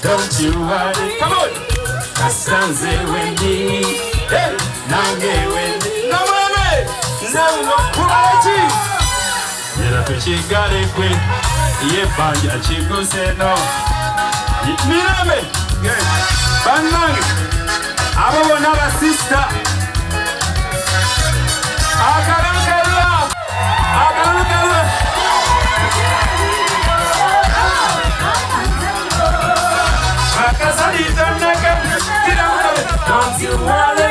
Don't you worry, come on. Kastanze Wendy, hey, Nange Wendy, no way, no Kumachi. Yera tuchigare kwe, ye bangi achiguse no. Mirame, banangi, abo naba sister. Akaruka. Don't you worry,